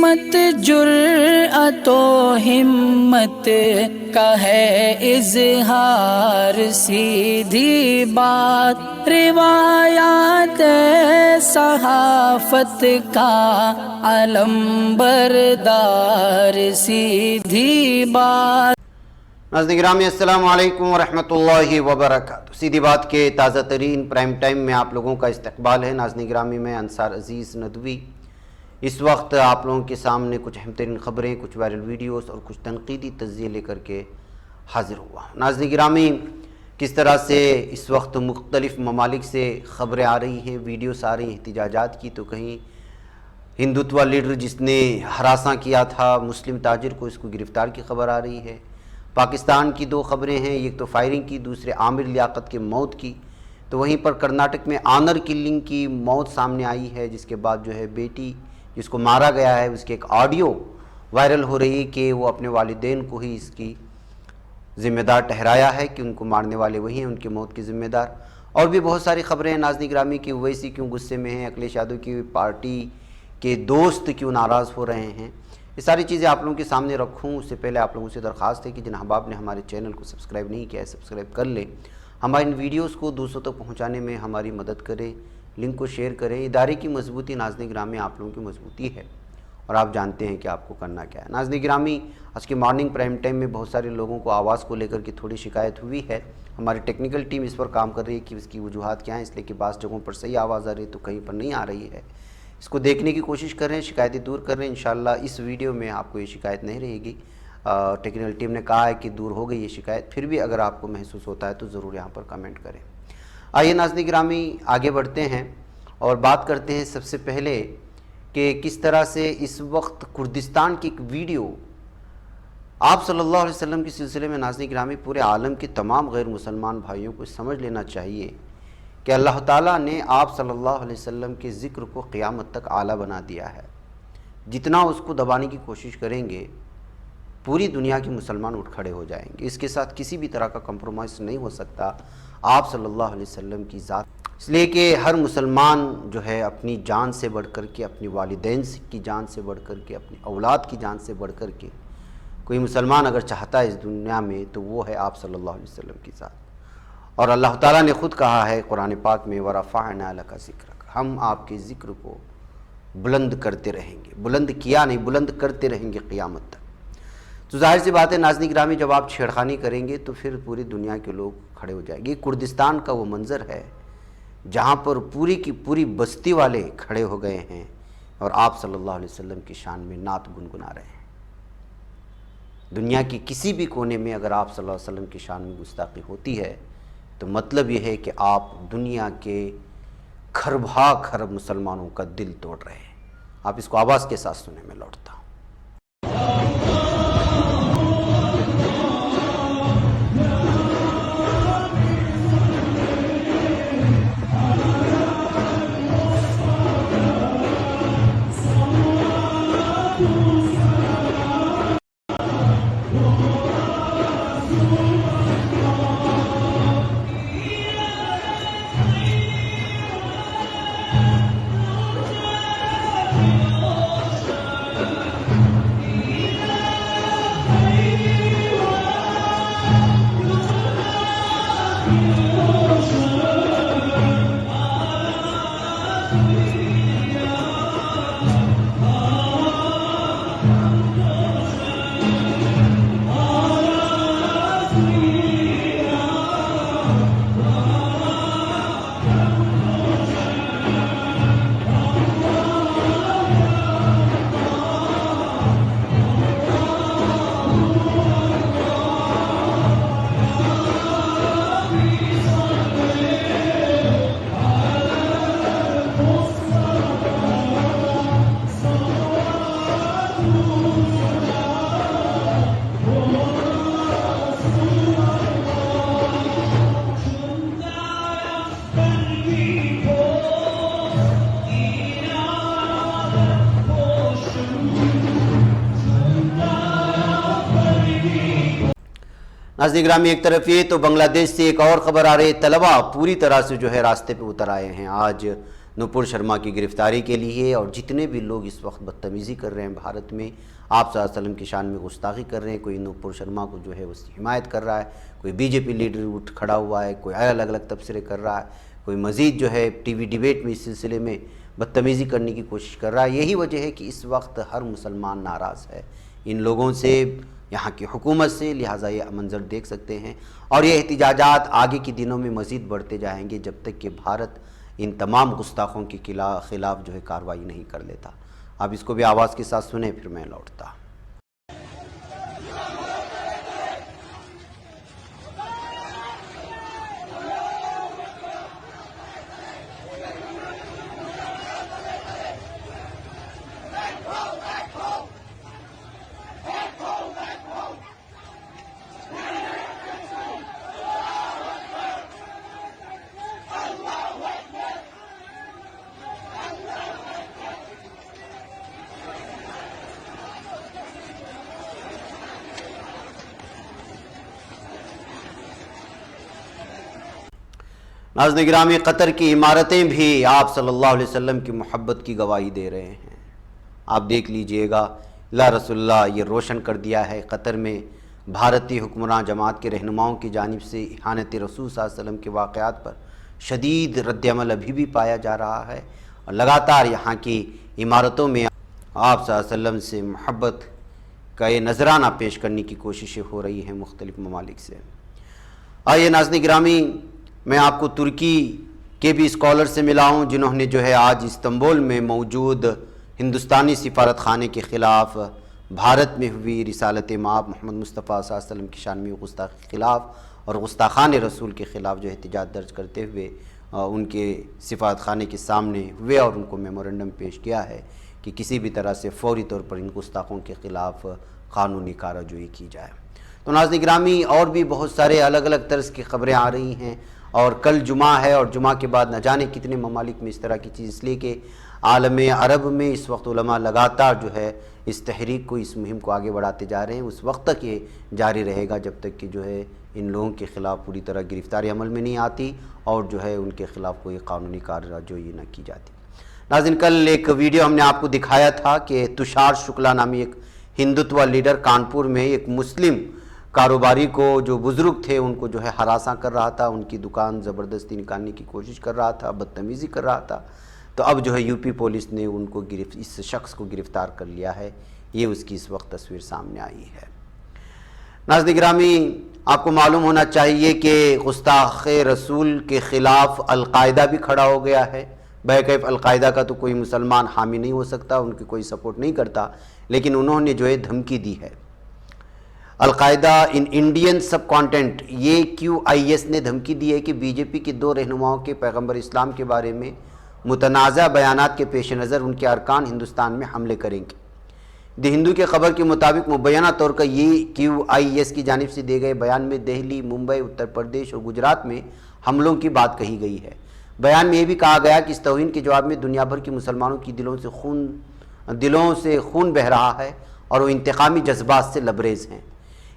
سمت جرأت و ہمت کا ہے اظہار، سیدھی بات روایات صحافت کا علم بردار، سیدھی بات۔ ناظرین گرامی السلام علیکم ورحمۃ اللہ وبرکاتہ۔ سیدھی بات کے تازہ ترین پرائم ٹائم میں آپ لوگوں کا استقبال ہے۔ ناظرین گرامی میں انصار عزیز ندوی اس وقت آپ لوگوں کے سامنے کچھ اہم ترین خبریں، کچھ وائرل ویڈیوز اور کچھ تنقیدی تجزیے لے کر کے حاضر ہوا ہوں۔ ناظرین گرامی کس طرح سے اس وقت مختلف ممالک سے خبریں آ رہی ہیں، ویڈیوز آ رہی ہیں احتجاجات کی، تو کہیں ہندوتوا لیڈر جس نے ہراساں کیا تھا مسلم تاجر کو، اس کو گرفتار کی خبر آ رہی ہے۔ پاکستان کی دو خبریں ہیں، ایک تو فائرنگ کی، دوسرے عامر لیاقت کے موت کی۔ تو وہیں پر کرناٹک میں آنر کلنگ کی موت سامنے آئی ہے، جس کے بعد جو ہے بیٹی جس کو مارا گیا ہے اس کی ایک آڈیو وائرل ہو رہی ہے کہ وہ اپنے والدین کو ہی اس کی ذمہ دار ٹھہرایا ہے کہ ان کو مارنے والے وہی ہیں، ان کی موت کے ذمہ دار۔ اور بھی بہت ساری خبریں ہیں ناظرین گرامی کی، اویسی کیوں غصے میں ہیں، اکھلیش یادو کی پارٹی کے دوست کیوں ناراض ہو رہے ہیں، یہ ساری چیزیں آپ لوگوں کے سامنے رکھوں اس سے پہلے آپ لوگوں سے درخواست ہے کہ جن احباب نے ہمارے چینل کو سبسکرائب نہیں کیا ہے سبسکرائب کر لیں، ہمارے ان ویڈیوز کو دوسروں تک پہنچانے میں ہماری مدد کریں، لنک کو شیئر کریں۔ ادارے کی مضبوطی ناظرین گرامی آپ لوگوں کی مضبوطی ہے، اور آپ جانتے ہیں کہ آپ کو کرنا کیا ہے۔ ناظرین گرامی آج کی مارننگ پرائم ٹائم میں بہت سارے لوگوں کو آواز کو لے کر کے تھوڑی شکایت ہوئی ہے۔ ہماری ٹیکنیکل ٹیم اس پر کام کر رہی ہے کہ اس کی وجوہات کیا ہیں، اس لیے کہ بعض جگہوں پر صحیح آواز آ رہی ہے تو کہیں پر نہیں آ رہی ہے۔ اس کو دیکھنے کی کوشش کر رہے ہیں، شکایتیں دور کر رہے ہیں۔ انشاءاللہ اس ویڈیو میں آپ کو یہ شکایت نہیں رہے گی۔ ٹیکنیکل ٹیم نے کہا ہے کہ دور ہو گئی یہ شکایت، پھر بھی اگر آپ کو محسوس ہوتا ہے تو ضرور یہاں پر کمنٹ کریں۔ آئیے ناظرین گرامی آگے بڑھتے ہیں اور بات کرتے ہیں سب سے پہلے کہ کس طرح سے اس وقت کردستان کی ایک ویڈیو آپ صلی اللہ علیہ وسلم کے سلسلے میں ناظرین گرامی پورے عالم کے تمام غیر مسلمان بھائیوں کو سمجھ لینا چاہیے کہ اللہ تعالیٰ نے آپ صلی اللہ علیہ وسلم کے ذکر کو قیامت تک اعلیٰ بنا دیا ہے۔ جتنا اس کو دبانے کی کوشش کریں گے پوری دنیا کے مسلمان اٹھ کھڑے ہو جائیں گے، اس کے ساتھ کسی بھی طرح کا کمپرومائز نہیں ہو سکتا آپ صلی اللہ علیہ وسلم کی ذات، اس لیے کہ ہر مسلمان جو ہے اپنی جان سے بڑھ کر کے، اپنی والدین کی جان سے بڑھ کر کے، اپنی اولاد کی جان سے بڑھ کر کے کوئی مسلمان اگر چاہتا ہے اس دنیا میں تو وہ ہے آپ صلی اللہ علیہ وسلم کی ذات۔ اور اللہ تعالیٰ نے خود کہا ہے قرآن پاک میں وَرَفَعْنَا لَكَ ذِكْرَكَ، ہم آپ کے ذکر کو بلند کرتے رہیں گے، بلند کیا نہیں بلند کرتے رہیں گے قیامت تک۔ تو ظاہر سی بات ہے ناظرین گرامی جب آپ چھیڑخانی کریں گے تو پھر پوری دنیا کے لوگ کھڑے ہو جائیں گے۔ کردستان کا وہ منظر ہے جہاں پر پوری کی پوری بستی والے کھڑے ہو گئے ہیں اور آپ صلی اللہ علیہ وسلم کی شان میں نعت گنگنا رہے ہیں۔ دنیا کی کسی بھی کونے میں اگر آپ صلی اللہ علیہ وسلم کی شان میں گستاخی ہوتی ہے تو مطلب یہ ہے کہ آپ دنیا کے کھربھا کھرب مسلمانوں کا دل توڑ رہے ہیں۔ آپ اس کو آواز کے ساتھ سنیں، میں لوٹتا ہوں۔ ناظرین گرامی ایک طرف یہ تو بنگلہ دیش سے ایک اور خبر آ رہی ہے، طلبہ پوری طرح سے جو ہے راستے پہ اتر آئے ہیں۔ آج نپور شرما کی گرفتاری کے لیے، اور جتنے بھی لوگ اس وقت بدتمیزی کر رہے ہیں بھارت میں، آپ صلی اللہ علیہ وسلم کی شان میں گستاخی کر رہے ہیں، کوئی نپور شرما کو جو ہے اس کی حمایت کر رہا ہے، کوئی بی جے پی لیڈر اٹھ کھڑا ہوا ہے، کوئی الگ الگ تبصرے کر رہا ہے، کوئی مزید جو ہے ٹی وی ڈیبیٹ میں اس سلسلے میں بدتمیزی کرنے کی کوشش کر رہا ہے۔ یہی وجہ ہے کہ اس وقت ہر مسلمان ناراض ہے ان لوگوں سے، یہاں کی حکومت سے، لہٰذا یہ منظر دیکھ سکتے ہیں، اور یہ احتجاجات آگے کے دنوں میں مزید بڑھتے جائیں گے جب تک کہ بھارت ان تمام گستاخوں کے خلاف جو ہے کارروائی نہیں کر لیتا۔ آپ اس کو بھی آواز کے ساتھ سنیں، پھر میں لوٹتا۔ ناظرین گرامی، قطر کی عمارتیں بھی آپ صلی اللہ علیہ وسلم کی محبت کی گواہی دے رہے ہیں۔ آپ دیکھ لیجئے گا، اللہ رسول اللہ یہ روشن کر دیا ہے، قطر میں بھارتی حکمراں جماعت کے رہنماؤں کی جانب سے اہانت رسول صلی اللہ علیہ وسلم کے واقعات پر شدید رد عمل ابھی بھی پایا جا رہا ہے، اور لگاتار یہاں کی عمارتوں میں آپ صلی اللہ علیہ وسلم سے محبت کا یہ نذرانہ پیش کرنے کی کوششیں ہو رہی ہیں مختلف ممالک سے۔ آئیے ناظرین گرامی، میں آپ کو ترکی کے بھی اسکالر سے ملا ہوں، جنہوں نے جو ہے آج استنبول میں موجود ہندوستانی سفارت خانے کے خلاف بھارت میں ہوئی رسالت مآب محمد مصطفیٰ صلی اللہ علیہ وسلم کی شان میں گستاخی کے خلاف اور گستاخان رسول کے خلاف جو احتجاج درج کرتے ہوئے ان کے سفارت خانے کے سامنے ہوئے اور ان کو میمورنڈم پیش کیا ہے کہ کسی بھی طرح سے فوری طور پر ان گستاخوں کے خلاف قانونی کارروائی کی جائے۔ تو ناظرین گرامی، اور بھی بہت سارے الگ الگ طرز کی خبریں آ رہی ہیں، اور کل جمعہ ہے، اور جمعہ کے بعد نہ جانے کتنے ممالک میں اس طرح کی چیز، اس لیے کہ عالم عرب میں اس وقت علماء لگاتار جو ہے اس تحریک کو، اس مہم کو آگے بڑھاتے جا رہے ہیں۔ اس وقت تک یہ جاری رہے گا جب تک کہ جو ہے ان لوگوں کے خلاف پوری طرح گرفتاری عمل میں نہیں آتی اور جو ہے ان کے خلاف کوئی قانونی کارروائی نہ کی جاتی۔ ناظرین، کل ایک ویڈیو ہم نے آپ کو دکھایا تھا کہ تشار شکلا نامی ایک ہندوتوا لیڈر کانپور میں ایک مسلم کاروباری کو، جو بزرگ تھے، ان کو جو ہے ہراساں کر رہا تھا، ان کی دکان زبردستی نکالنے کی کوشش کر رہا تھا، بدتمیزی کر رہا تھا۔ تو اب جو ہے یو پی پولیس نے ان کو اس شخص کو گرفتار کر لیا ہے۔ یہ اس کی اس وقت تصویر سامنے آئی ہے۔ ناظرین گرامی، آپ کو معلوم ہونا چاہیے کہ گستاخ رسول کے خلاف القاعدہ بھی کھڑا ہو گیا ہے۔ بہرکیف القاعدہ کا تو کوئی مسلمان حامی نہیں ہو سکتا، ان کی کوئی سپورٹ نہیں کرتا، لیکن انہوں نے جو ہے دھمکی دی ہے۔ القاعدہ ان انڈین سب کانٹینٹ، یہ QIS نے دھمکی دی ہے کہ بی جے پی کے 2 رہنماؤں کے پیغمبر اسلام کے بارے میں متنازع بیانات کے پیش نظر ان کے ارکان ہندوستان میں حملے کریں گے۔ دی ہندو کے خبر کے مطابق مبینہ طور پر یہ QIS کی جانب سے دیے گئے بیان میں دہلی، ممبئی، اتر پردیش اور گجرات میں حملوں کی بات کہی گئی ہے۔ بیان میں یہ بھی کہا گیا کہ اس توہین کے جواب میں دنیا بھر کے مسلمانوں کی دلوں سے خون بہہ رہا ہے اور وہ انتقامی جذبات سے لبریز ہیں۔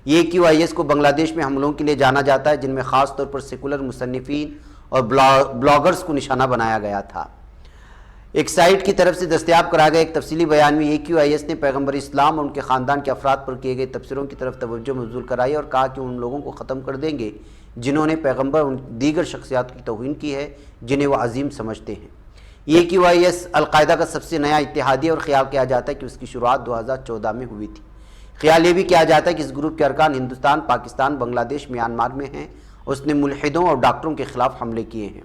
یہ QIS کو بنگلہ دیش میں حملوں کے لیے جانا جاتا ہے، جن میں خاص طور پر سیکولر مصنفین اور بلاگرز کو نشانہ بنایا گیا تھا۔ ایک سائٹ کی طرف سے دستیاب کرایا گیا ایک تفصیلی بیان میں یہ QIS نے پیغمبر اسلام اور ان کے خاندان کے افراد پر کیے گئے تبصروں کی طرف توجہ مبذول کرائی اور کہا کہ ان لوگوں کو ختم کر دیں گے جنہوں نے پیغمبر اور دیگر شخصیات کی توہین کی ہے جنہیں وہ عظیم سمجھتے ہیں۔ یہ QIS القاعدہ کا سب سے نیا اتحادی اور خیال کیا جاتا ہے کہ اس کی شروعات 2014 میں ہوئی تھی۔ خیال یہ بھی کیا جاتا ہے کہ اس گروپ کے ارکان ہندوستان، پاکستان، بنگلہ دیش، میانمار میں ہیں۔ اس نے ملحدوں اور ڈاکٹروں کے خلاف حملے کیے ہیں۔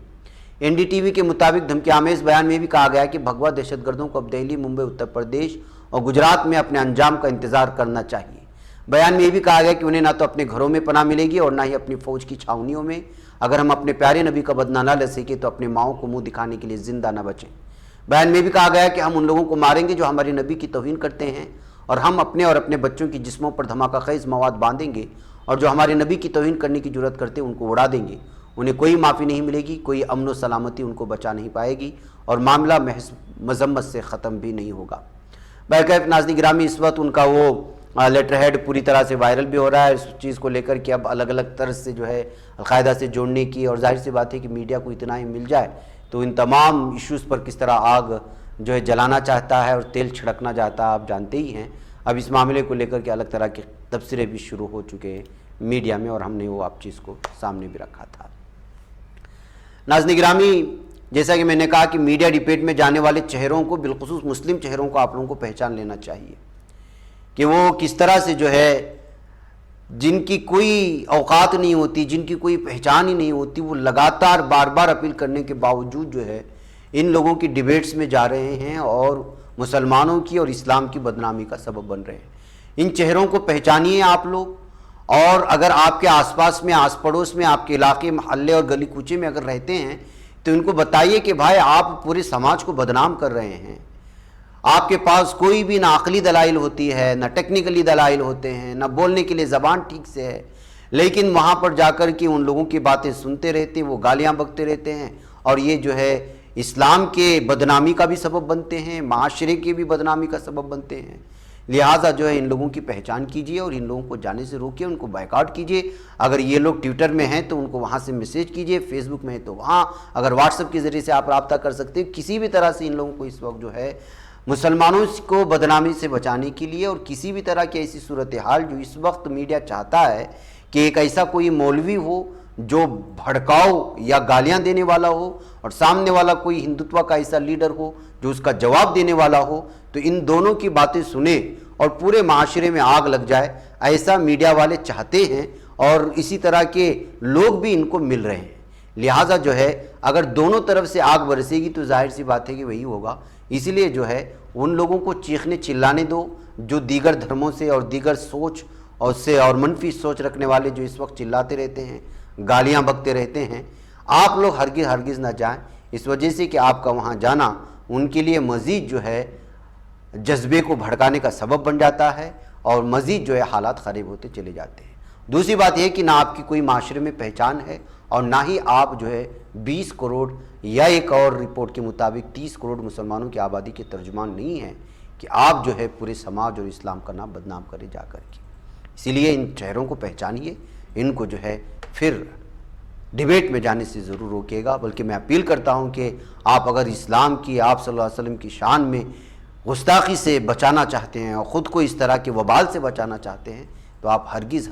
NDTV کے مطابق دھمکی آمیز بیان میں بھی کہا گیا کہ بھگوا دہشت گردوں کو اب دہلی، ممبئی، اتر پردیش اور گجرات میں اپنے انجام کا انتظار کرنا چاہیے۔ بیان میں یہ بھی کہا گیا کہ انہیں نہ تو اپنے گھروں میں پناہ ملے گی اور نہ ہی اپنی فوج کی چھاؤنیوں میں۔ اگر ہم اپنے پیارے نبی کا بدلہ نہ لے سکے تو اپنے ماؤں کو منہ دکھانے کے لیے زندہ نہ بچیں۔ بیان میں بھی کہا گیا کہ ہم ان لوگوں کو ماریں گے جو ہمارے نبی کی توہین کرتے ہیں، اور ہم اپنے اور اپنے بچوں کی جسموں پر دھماکہ خیز مواد باندھیں گے، اور جو ہمارے نبی کی توہین کرنے کی جرات کرتے ہیں ان کو اڑا دیں گے۔ انہیں کوئی معافی نہیں ملے گی، کوئی امن و سلامتی ان کو بچا نہیں پائے گی، اور معاملہ محض مذمت سے ختم بھی نہیں ہوگا۔ بہرکیف ناظرین گرامی، اس وقت ان کا وہ لیٹر ہیڈ پوری طرح سے وائرل بھی ہو رہا ہے اس چیز کو لے کر کہ اب الگ الگ طرز سے جو ہے القاعدہ سے جوڑنے کی، اور ظاہر سی بات ہے کہ میڈیا کو اتنا ہی مل جائے تو ان تمام ایشوز پر کس طرح آگ جو ہے جلانا چاہتا ہے اور تیل چھڑکنا چاہتا ہے آپ جانتے ہی ہیں۔ اب اس معاملے کو لے کر کے الگ طرح کے تبصرے بھی شروع ہو چکے ہیں میڈیا میں، اور ہم نے وہ آپ چیز کو سامنے بھی رکھا تھا۔ ناظرین گرامی، جیسا کہ میں نے کہا کہ میڈیا ڈبیٹ میں جانے والے چہروں کو، بالخصوص مسلم چہروں کو آپ لوگوں کو پہچان لینا چاہیے کہ وہ کس طرح سے جو ہے جن کی کوئی اوقات نہیں ہوتی، جن کی کوئی پہچان ہی نہیں ہوتی، وہ لگاتار بار بار اپیل کرنے کے باوجود جو ہے ان لوگوں کی ڈبیٹس میں جا رہے ہیں اور مسلمانوں کی اور اسلام کی بدنامی کا سبب بن رہے ہیں۔ ان چہروں کو پہچانیے آپ لوگ، اور اگر آپ کے آس پاس میں، آس پڑوس میں، آپ کے علاقے، محلے اور گلی کوچے میں اگر رہتے ہیں تو ان کو بتائیے کہ بھائی آپ پورے سماج کو بدنام کر رہے ہیں۔ آپ کے پاس کوئی بھی نہ عقلی دلائل ہوتی ہے، نہ ٹیکنیکلی دلائل ہوتے ہیں، نہ بولنے کے لیے زبان ٹھیک سے ہے، لیکن وہاں پر جا کر کے ان لوگوں کی باتیں سنتے رہتے ہیں، وہ گالیاں بکتے رہتے ہیں، اور یہ جو ہے اسلام کے بدنامی کا بھی سبب بنتے ہیں، معاشرے کی بھی بدنامی کا سبب بنتے ہیں۔ لہٰذا جو ہے ان لوگوں کی پہچان کیجئے اور ان لوگوں کو جانے سے روکیے، ان کو بائیکاٹ کیجئے۔ اگر یہ لوگ ٹویٹر میں ہیں تو ان کو وہاں سے میسیج کیجئے، فیس بک میں ہے تو وہاں، اگر واٹس ایپ کے ذریعے سے آپ رابطہ کر سکتے ہیں، کسی بھی طرح سے ان لوگوں کو اس وقت جو ہے مسلمانوں کو بدنامی سے بچانے کے لیے، اور کسی بھی طرح کی ایسی صورتحال جو اس وقت میڈیا چاہتا ہے کہ ایک ایسا کوئی مولوی ہو جو بھڑکاؤ یا گالیاں دینے والا ہو، اور سامنے والا کوئی ہندوتوا کا ایسا لیڈر ہو جو اس کا جواب دینے والا ہو، تو ان دونوں کی باتیں سنیں اور پورے معاشرے میں آگ لگ جائے، ایسا میڈیا والے چاہتے ہیں، اور اسی طرح کے لوگ بھی ان کو مل رہے ہیں۔ لہٰذا جو ہے اگر دونوں طرف سے آگ برسے گی تو ظاہر سی بات ہے کہ وہی ہوگا۔ اس لیے جو ہے ان لوگوں کو چیخنے چلانے دو جو دیگر دھرموں سے اور دیگر سوچ اور منفی سوچ رکھنے والے جو اس وقت چلاتے رہتے ہیں، گالیاں بکتے رہتے ہیں۔ آپ لوگ ہرگز نہ جائیں، اس وجہ سے کہ آپ کا وہاں جانا ان کے لیے مزید جو ہے جذبے کو بھڑکانے کا سبب بن جاتا ہے، اور مزید جو ہے حالات خراب ہوتے چلے جاتے ہیں۔ دوسری بات یہ کہ نہ آپ کی کوئی معاشرے میں پہچان ہے، اور نہ ہی آپ جو ہے 20 کروڑ یا ایک اور رپورٹ کے مطابق 30 کروڑ مسلمانوں کی آبادی کے ترجمان نہیں ہیں کہ آپ جو ہے پورے سماج اور اسلام کا نام بدنام کرے جا کر کے۔ اسی لیے ان چہروں کو پہچانیے، ان کو جو ہے پھر ڈیبیٹ میں جانے سے ضرور روکیے گا۔ بلکہ میں اپیل کرتا ہوں کہ آپ اگر اسلام کی، آپ صلی اللہ علیہ وسلم کی شان میں گستاخی سے بچانا چاہتے ہیں اور خود کو اس طرح کے وبال سے بچانا چاہتے ہیں، تو آپ ہرگز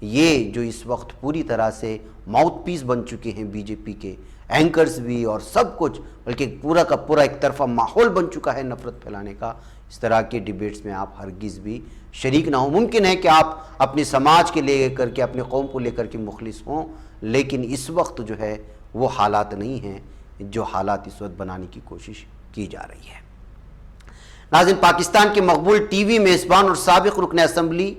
یہ جو اس وقت پوری طرح سے ماؤتھ پیس بن چکے ہیں بی جے پی کے اینکرز بھی اور سب کچھ، بلکہ پورا کا پورا ایک طرفہ ماحول بن چکا ہے نفرت پھیلانے کا، اس طرح کے ڈیبیٹس میں آپ ہرگز بھی شریک نہ ہوں۔ ممکن ہے کہ آپ اپنے سماج کے لے کر کے، اپنے قوم کو لے کر کے مخلص ہوں، لیکن اس وقت جو ہے وہ حالات نہیں ہیں جو حالات اس وقت بنانے کی کوشش کی جا رہی ہے۔ ناظرین، پاکستان کے مقبول ٹی وی میزبان اور سابق رکن اسمبلی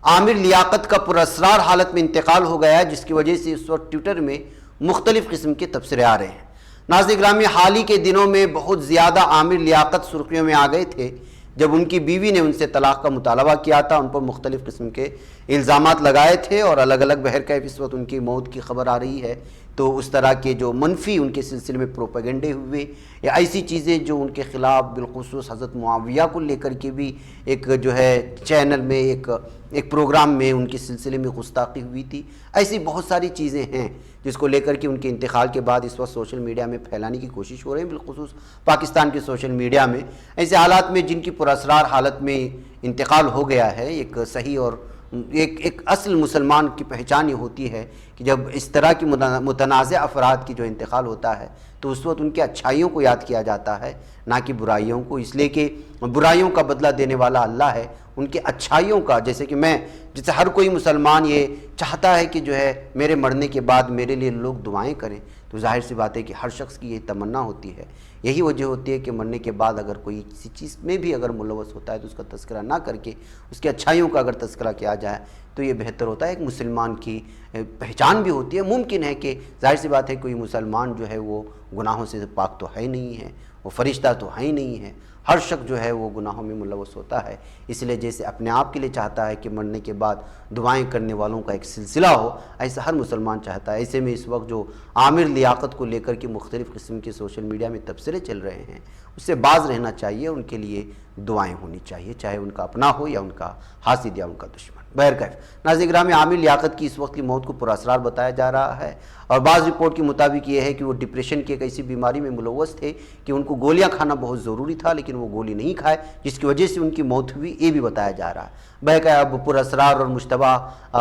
عامر لیاقت کا پراسرار حالت میں انتقال ہو گیا ہے، جس کی وجہ سے اس وقت ٹویٹر میں مختلف قسم کے تبصرے آ رہے ہیں۔ ناظرین گرامی، حال ہی کے دنوں میں بہت زیادہ عامر لیاقت سرخیوں میں آ گئے تھے جب ان کی بیوی نے ان سے طلاق کا مطالبہ کیا تھا، ان پر مختلف قسم کے الزامات لگائے تھے، اور الگ الگ بہرکیف اس وقت ان کی موت کی خبر آ رہی ہے۔ تو اس طرح کے جو منفی ان کے سلسلے میں پروپیگنڈے ہوئے یا ایسی چیزیں جو ان کے خلاف، بالخصوص حضرت معاویہ کو لے کر کے بھی ایک جو ہے چینل میں ایک پروگرام میں ان کے سلسلے میں گستاخی ہوئی تھی، ایسی بہت ساری چیزیں ہیں جس کو لے کر کے ان کے انتقال کے بعد اس وقت سوشل میڈیا میں پھیلانے کی کوشش ہو رہی ہے، بالخصوص پاکستان کے سوشل میڈیا میں۔ ایسے حالات میں جن کی پراسرار حالت میں انتقال ہو گیا ہے، ایک صحیح اور ایک اصل مسلمان کی پہچان یہ ہوتی ہے کہ جب اس طرح کی متنازع افراد کی جو انتقال ہوتا ہے تو اس وقت ان کے اچھائیوں کو یاد کیا جاتا ہے، نہ کہ برائیوں کو، اس لیے کہ برائیوں کا بدلہ دینے والا اللہ ہے، ان کے اچھائیوں کا، جیسے ہر کوئی مسلمان یہ چاہتا ہے کہ جو ہے میرے مرنے کے بعد میرے لیے لوگ دعائیں کریں، تو ظاہر سی بات ہے کہ ہر شخص کی یہ تمنا ہوتی ہے۔ یہی وجہ ہوتی ہے کہ مرنے کے بعد اگر کوئی کسی چیز میں بھی اگر ملوث ہوتا ہے تو اس کا تذکرہ نہ کر کے اس کے اچھائیوں کا اگر تذکرہ کیا جائے تو یہ بہتر ہوتا ہے۔ ایک مسلمان کی پہچان بھی ہوتی ہے۔ ممکن ہے کہ ظاہر سی بات ہے کوئی مسلمان جو ہے وہ گناہوں سے پاک تو ہے نہیں ہے، وہ فرشتہ تو ہے ہی نہیں ہے، ہر شخص جو ہے وہ گناہوں میں ملوث ہوتا ہے۔ اس لیے جیسے اپنے آپ کے لیے چاہتا ہے کہ مرنے کے بعد دعائیں کرنے والوں کا ایک سلسلہ ہو، ایسا ہر مسلمان چاہتا ہے۔ ایسے میں اس وقت جو عامر لیاقت کو لے کر کے مختلف قسم کے سوشل میڈیا میں تبصرے چل رہے ہیں، اس سے باز رہنا چاہیے، ان کے لیے دعائیں ہونی چاہیے، چاہے ان کا اپنا ہو یا ان کا حاسد یا ان کا دشمن۔ بہرکیف ناظرین گرامی، عامر لیاقت کی اس وقت کی موت کو پراسرار بتایا جا رہا ہے، اور بعض رپورٹ کے مطابق یہ ہے کہ وہ ڈپریشن کی ایک ایسی بیماری میں ملوث تھے کہ ان کو گولیاں کھانا بہت ضروری تھا، لیکن وہ گولی نہیں کھائے، جس کی وجہ سے ان کی موت ہوئی، یہ بھی بتایا جا رہا ہے۔ بہرکیف اب پراسرار اور مشتبہ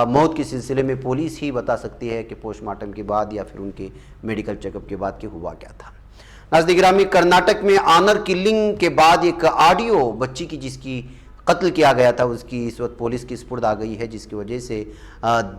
موت کے سلسلے میں پولیس ہی بتا سکتی ہے کہ پوسٹ مارٹم کے بعد یا پھر ان کے میڈیکل چیک اپ کے بعد کہ ہوا کیا تھا۔ ناظرین گرامی، کرناٹک میں آنر کلنگ کے بعد ایک آڈیو بچی کی جس کی قتل کیا گیا تھا، اس کی اس وقت پولیس کی سپرد آ گئی ہے، جس کی وجہ سے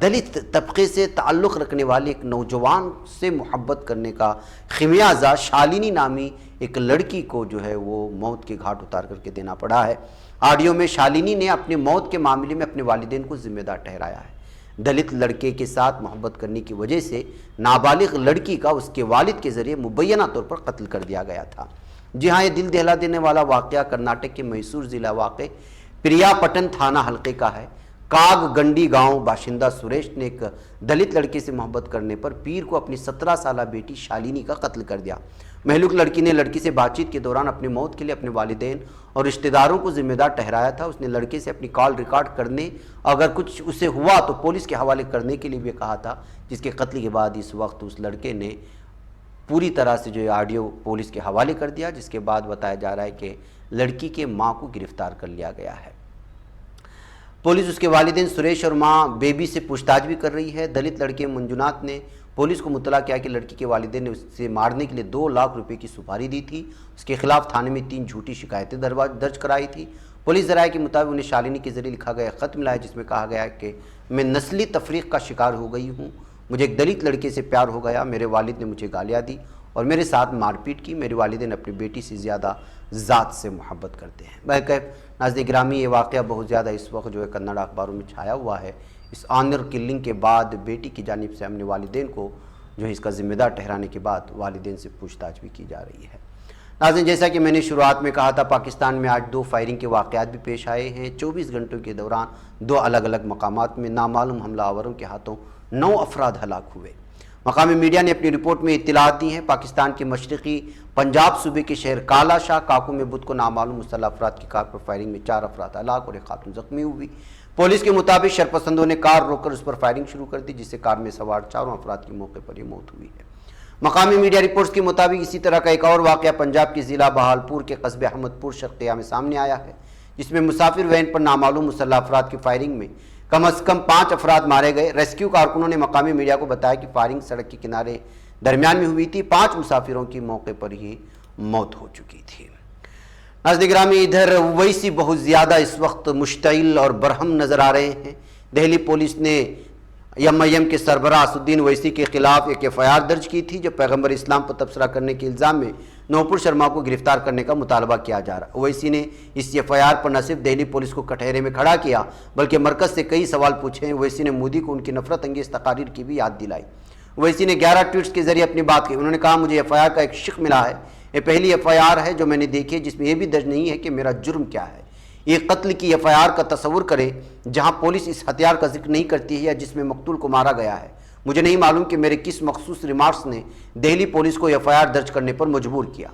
دلت طبقے سے تعلق رکھنے والے ایک نوجوان سے محبت کرنے کا خمیازہ شالینی نامی ایک لڑکی کو جو ہے وہ موت کے گھاٹ اتار کر کے دینا پڑا ہے۔ آڈیو میں شالینی نے اپنے موت کے معاملے میں اپنے والدین کو ذمہ دار ٹھہرایا ہے۔ دلت لڑکے کے ساتھ محبت کرنے کی وجہ سے نابالغ لڑکی کا اس کے والد کے ذریعے مبینہ طور پر قتل کر دیا گیا تھا۔ جی ہاں، یہ دل دہلا دینے والا واقعہ کرناٹک کے میسور ضلع واقع پریا پٹن تھانہ حلقے کا ہے۔ کاگ گنڈی گاؤں باشندہ سریش نے ایک دلت لڑکے سے محبت کرنے پر پیر کو اپنی 17 سالہ بیٹی شالینی کا قتل کر دیا۔ مہلوک لڑکی نے لڑکی سے بات چیت کے دوران اپنی موت کے لیے اپنے والدین اور رشتہ داروں کو ذمہ دار ٹھہرایا تھا۔ اس نے لڑکے سے اپنی کال ریکارڈ کرنے، اگر کچھ اسے ہوا تو پولیس کے حوالے کرنے کے لیے بھی کہا تھا، جس کے قتل کے بعد اس وقت اس لڑکے نے پوری طرح سے جو آڈیو پولیس کے حوالے کر دیا، جس کے بعد بتایا جا رہا ہے کہ لڑکی کے ماں کو گرفتار کر لیا گیا ہے۔ پولیس اس کے والدین سریش اور ماں بیبی سے پوچھ تاچھ بھی کر رہی ہے۔ دلت لڑکے منجونات نے پولیس کو مطلع کیا کہ لڑکی کے والدین نے اسے مارنے کے لیے 2 لاکھ روپے کی سپاری دی تھی۔ اس کے خلاف تھانے میں 3 جھوٹی شکایتیں درج کرائی تھی۔ پولیس ذرائع کے مطابق انہیں شالینی کے ذریعے لکھا گیا خط ملا ہے، جس میں کہا گیا ہے کہ میں نسلی تفریق کا شکار ہو گئی ہوں، مجھے ایک دلت لڑکے سے پیار ہو گیا، میرے والد نے مجھے گالیاں دی اور میرے ساتھ مار پیٹ کی، میرے والدین اپنی بیٹی سے زیادہ ذات سے محبت کرتے ہیں۔ بہرکیف ناظرین گرامی، یہ واقعہ بہت زیادہ اس وقت جو ہے کنڑ اخباروں میں چھایا ہوا ہے۔ اس آنر کلنگ کے بعد بیٹی کی جانب سے اپنے والدین کو جو ہے اس کا ذمہ دار ٹھہرانے کے بعد والدین سے پوچھ تاچھ بھی کی جا رہی ہے۔ ناظرین، جیسا کہ میں نے شروعات میں کہا تھا، پاکستان میں آج 2 فائرنگ کے واقعات بھی پیش آئے ہیں۔ 24 گھنٹوں کے دوران 2 الگ الگ مقامات میں نامعلوم حملہ آوروں کے ہاتھوں 9 افراد ہلاک ہوئے۔ مقامی میڈیا نے اپنی رپورٹ میں اطلاعات دی ہیں۔ پاکستان کے مشرقی پنجاب صوبے کے شہر کالا شاہ کاکو میں بدھ کو نامعلوم مسلح افراد کی کار پر فائرنگ میں 4 افراد ہلاک اور 1 خاتون زخمی ہوئی۔ پولیس کے مطابق شرپسندوں نے کار روک کر اس پر فائرنگ شروع کر دی، جس سے کار میں سوار 4 افراد کی موقع پر ہی موت ہوئی ہے۔ مقامی میڈیا رپورٹس کے مطابق اسی طرح کا ایک اور واقعہ پنجاب کے ضلع بہالپور کے قصبے احمد پور شرقیہ میں سامنے آیا ہے، جس میں مسافر وین پر نامعلوم مسلح افراد کی فائرنگ میں کم از کم 5 افراد مارے گئے۔ ریسکیو کارکنوں نے مقامی میڈیا کو بتایا کہ فائرنگ سڑک کے کنارے درمیان میں ہوئی تھی، 5 مسافروں کی موقع پر ہی موت ہو چکی تھی۔ ناظرین گرامی، ادھر اویسی بہت زیادہ اس وقت مشتعل اور برہم نظر آ رہے ہیں۔ دہلی پولیس نے ایم کے سربراہ اسد الدین اویسی کے خلاف ایک FIR درج کی تھی، جو پیغمبر اسلام پر تبصرہ کرنے کے الزام میں نوپور شرما کو گرفتار کرنے کا مطالبہ کیا جا رہا ہے۔ اویسی نے اس FIR پر نہ صرف دہلی پولیس کو کٹہرے میں کھڑا کیا بلکہ مرکز سے کئی سوال پوچھے۔ اویسی نے مودی کو ان کی نفرت انگیز تقاریر کی بھی یاد دلائی۔ اویسی نے 11 ٹویٹس کے ذریعے اپنی بات کی۔ انہوں نے کہا، مجھے FIR کا ایک شق ملا ہے، یہ پہلی FIR ہے جو میں نے دیکھی ہے جس میں یہ بھی درج نہیں ہے کہ میرا جرم کیا ہے۔ ایک قتل کی FIR کا تصور کریں جہاں پولیس اس ہتھیار کا ذکر نہیں کرتی ہے یا جس میں مقتول کو مارا گیا ہے۔ مجھے نہیں معلوم کہ میرے کس مخصوص ریمارکس نے دہلی پولیس کو FIR درج کرنے پر مجبور کیا۔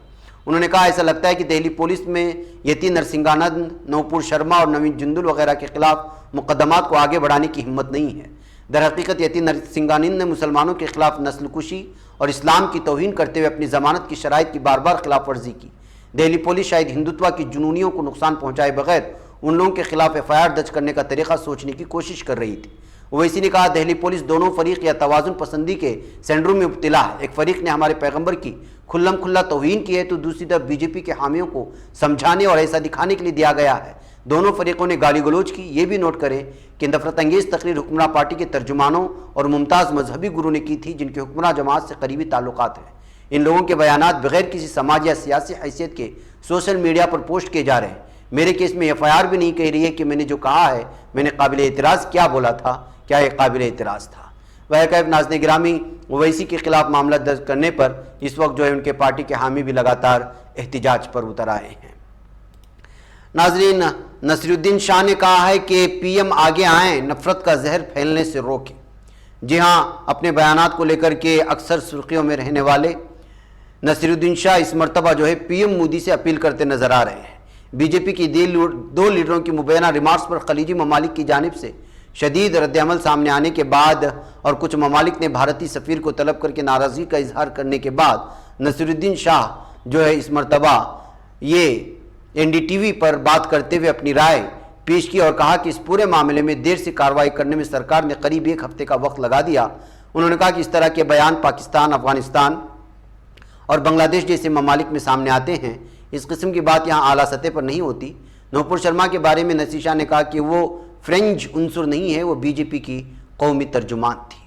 انہوں نے کہا، ایسا لگتا ہے کہ دہلی پولیس میں یتی نرسنگانند، نوپور شرما اور نوین جندل وغیرہ کے خلاف مقدمات کو آگے بڑھانے کی ہمت نہیں ہے۔ در حقیقت یتی نرسنگانند نے مسلمانوں کے خلاف نسل کشی اور اسلام کی توہین کرتے ہوئے اپنی ضمانت کی شرائط کی بار بار خلاف ورزی کی۔ دہلی پولیس شاید ہندوتوا کی جنونیوں کو نقصان پہنچائے بغیر ان لوگوں کے خلاف FIR درج کرنے کا طریقہ سوچنے کی کوشش کر رہی تھی۔ اویسی نے کہا، دہلی پولیس دونوں فریق یا توازن پسندی کے سینڈروم میں مبتلا ہے۔ ایک فریق نے ہمارے پیغمبر کی کھلم کھلا توہین کی ہے تو دوسری طرف BJP کے حامیوں کو سمجھانے اور ایسا دکھانے کے لیے دیا گیا ہے۔ دونوں فریقوں نے گالی گلوچ کی۔ یہ بھی نوٹ کریں کہ نفرت انگیز تقریر حکمراں پارٹی کے ترجمانوں اور ممتاز مذہبی گرو نے کی تھی جن کے حکمراں جماعت سے قریبی تعلقات ہیں۔ ان لوگوں کے بیانات بغیر کسی سماجی یا سیاسی حیثیت کے سوشل میڈیا پر پوسٹ کیے جا رہے ہیں۔ میرے کیس میں FIR بھی نہیں کہہ رہی ہے کہ میں نے جو کہا ہے، میں نے قابل اعتراض کیا بولا تھا، کیا یہ قابل اعتراض تھا۔ بہرکیف ناظرین گرامی، اویسی کے خلاف معاملہ درج کرنے پر اس وقت جو ہے ان کے پارٹی کے حامی بھی لگاتار احتجاج پر اتر آئے ہیں۔ ناظرین، نصیر الدین شاہ نے کہا ہے کہ PM آگے آئیں، نفرت کا زہر پھیلنے سے روکیں۔ جی ہاں، اپنے بیانات کو لے کر کے اکثر سرخیوں میں رہنے والے نصیر الدین شاہ اس مرتبہ جو ہے PM مودی سے اپیل کرتے نظر آ رہے ہیں۔ بی جے پی کی دو لیڈروں کی مبینہ ریمارکس پر خلیجی ممالک کی جانب سے شدید رد عمل سامنے آنے کے بعد اور کچھ ممالک نے بھارتی سفیر کو طلب کر کے ناراضگی کا اظہار کرنے کے بعد نصیر الدین شاہ جو ہے اس مرتبہ یہ این ڈی ٹی وی پر بات کرتے ہوئے اپنی رائے پیش کی اور کہا کہ اس پورے معاملے میں دیر سے کارروائی کرنے میں سرکار نے قریب 1 ہفتے کا وقت لگا دیا۔ انہوں نے کہا کہ اس طرح کے بیان پاکستان، افغانستان اور بنگلہ دیش جیسے ممالک میں سامنے آتے ہیں، اس قسم کی بات یہاں اعلیٰ سطح پر نہیں ہوتی۔ نوپور شرما کے بارے میں نصیر شاہ نے کہا کہ وہ فرنج عنصر نہیں ہے، وہ بی جے پی کی قومی ترجمان تھی۔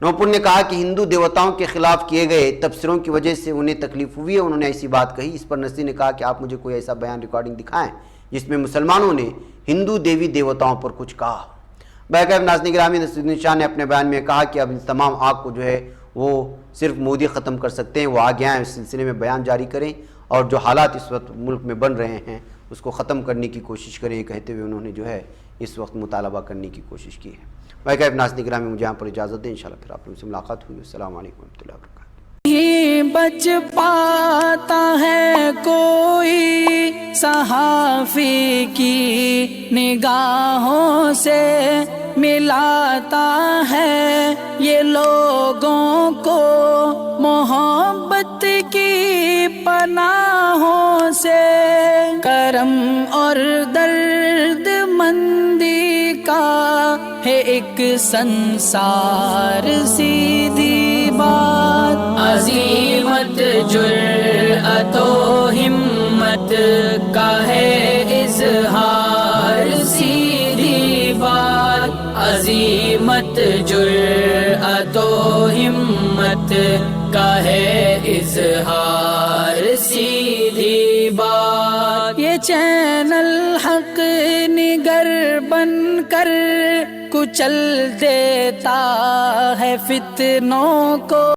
نوپور نے کہا کہ ہندو دیوتاؤں کے خلاف کیے گئے تبصروں کی وجہ سے انہیں تکلیف ہوئی ہے، انہوں نے ایسی بات کہی۔ اس پر نصیر نے کہا کہ آپ مجھے کوئی ایسا بیان ریکارڈنگ دکھائیں جس میں مسلمانوں نے ہندو دیوی دیوتاؤں پر کچھ کہا۔ بہرکیف ناظرین گرامی، نصیر الدین شاہ نے اپنے بیان میں کہا کہ اب ان تمام آگ کو جو ہے وہ صرف مودی ختم کر سکتے ہیں، وہ آگے آئیں، اس سلسلے میں بیان جاری کریں اور جو حالات اس وقت ملک میں بن رہے ہیں اس کو ختم کرنے کی کوشش کریں، کہتے ہوئے انہوں نے جو ہے اس وقت مطالبہ کرنے کی کوشش کی ہے۔ بہرکیف ناظرین گرامی، مجھے یہاں پر اجازت دیں، انشاءاللہ پھر آپ لوگوں سے ملاقات ہوئی۔ السلام علیکم ورحمۃ اللہ وبرکاتہ۔ نہیں بچ پاتا ہے کوئی صحافی کی نگاہوں سے، ملاتا ہے یہ لوگوں کو محبت کی پناہوں سے، کرم اور درد مندی کا ہے ایک سنسار، سیدھی بات عزیمت جرأت و ہمت کا ہے اظہار، سیدھی بات عزیمت جرأت و ہمت کا ہے اظہار، سیدھی بات۔ یہ چینل حق نگر بن کر کچل دیتا ہے فتنوں کو۔